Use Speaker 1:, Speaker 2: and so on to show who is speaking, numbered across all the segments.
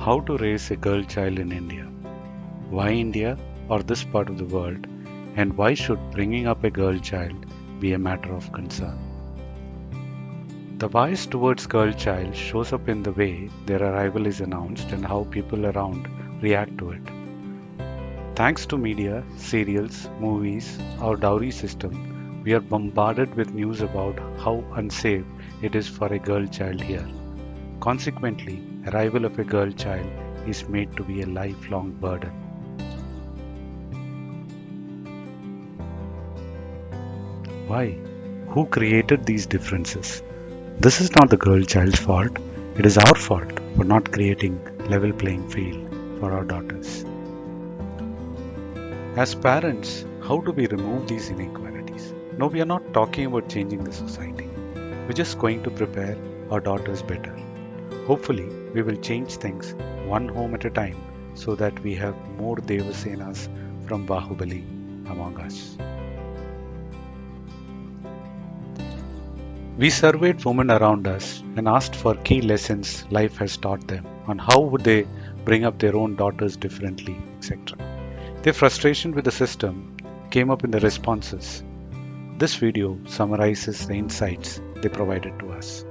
Speaker 1: How to raise a girl child in India? Why India or this part of the world? And why should bringing up a girl child be a matter of concern? The bias towards girl child shows up in the way their arrival is announced and how people around react to it. Thanks to media, serials, movies, our dowry system, we are bombarded with news about how unsafe it is for a girl child here. Consequently, arrival of a girl child is made to be a lifelong burden. Why? Who created these differences? This is not the girl child's fault. It is our fault for not creating level playing field for our daughters. As parents, how do we remove these inequalities? No, we are not talking about changing the society. We're just going to prepare our daughters better. Hopefully, we will change things one home at a time so that we have more Devasenas from Bahubali among us. We surveyed women around us and asked for key lessons life has taught them on how would they bring up their own daughters differently, etc. Their frustration with the system came up in the responses. This video summarizes the insights they provided to us.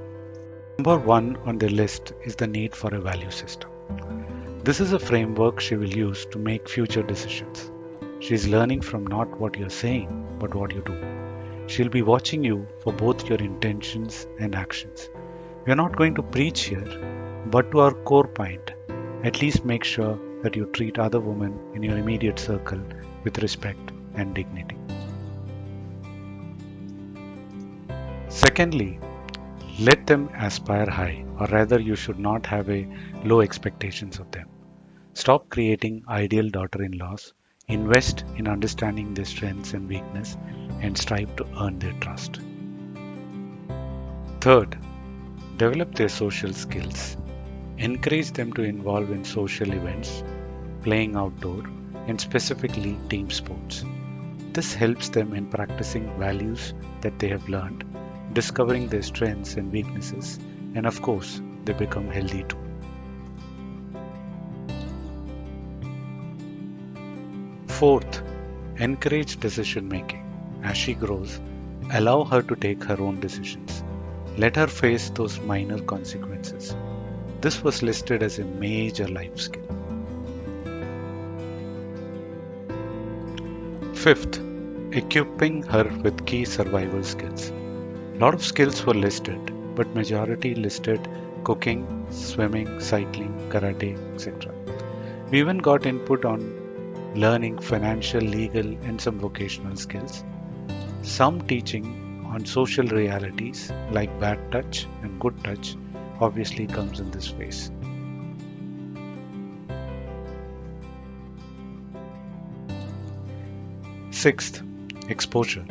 Speaker 1: Number one on the list is the need for a value system. This is a framework she will use to make future decisions. She is learning from not what you're saying, but what you do. She'll be watching you for both your intentions and actions. We are not going to preach here, but to our core point, at least make sure that you treat other women in your immediate circle with respect and dignity. Secondly, let them aspire high, or rather you should not have a low expectations of them. Stop creating ideal daughter-in-laws, invest in understanding their strengths and weakness, and strive to earn their trust. Third, develop their social skills. Encourage them to involve in social events, playing outdoor, and specifically team sports. This helps them in practicing values that they have learned, discovering their strengths and weaknesses, and of course, they become healthy too. Fourth, encourage decision making. As she grows, allow her to take her own decisions. Let her face those minor consequences. This was listed as a major life skill. Fifth, equipping her with key survival skills. A lot of skills were listed, but majority listed cooking, swimming, cycling, karate, etc. We even got input on learning financial, legal, and some vocational skills. Some teaching on social realities like bad touch and good touch obviously comes in this phase. Sixth, exposure.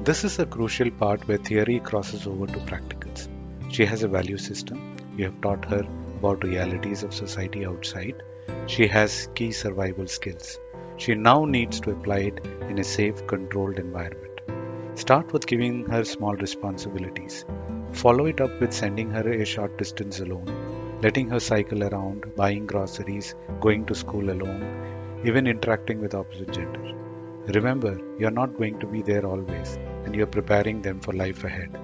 Speaker 1: This is a crucial part where theory crosses over to practicals. She has a value system. You have taught her about realities of society outside. She has key survival skills. She now needs to apply it in a safe, controlled environment. Start with giving her small responsibilities. Follow it up with sending her a short distance alone, letting her cycle around, buying groceries, going to school alone, even interacting with opposite gender. Remember, you're not going to be there always, and you're preparing them for life ahead.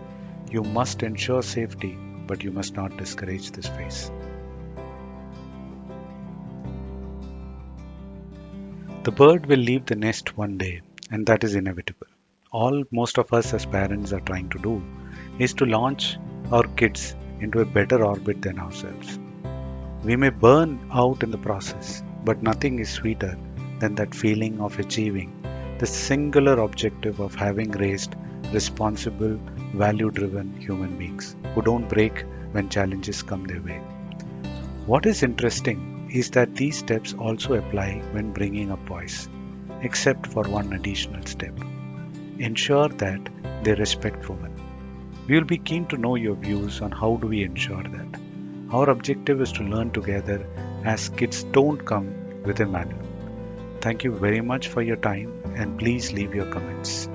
Speaker 1: You must ensure safety, but you must not discourage this phase. The bird will leave the nest one day, and that is inevitable. All most of us as parents are trying to do is to launch our kids into a better orbit than ourselves. We may burn out in the process, but nothing is sweeter than that feeling of achieving the singular objective of having raised responsible, value-driven human beings who don't break when challenges come their way. What is interesting is that these steps also apply when bringing up boys, except for one additional step. Ensure that they respect women. We will be keen to know your views on how do we ensure that. Our objective is to learn together as kids don't come with a manual. Thank you very much for your time and please leave your comments.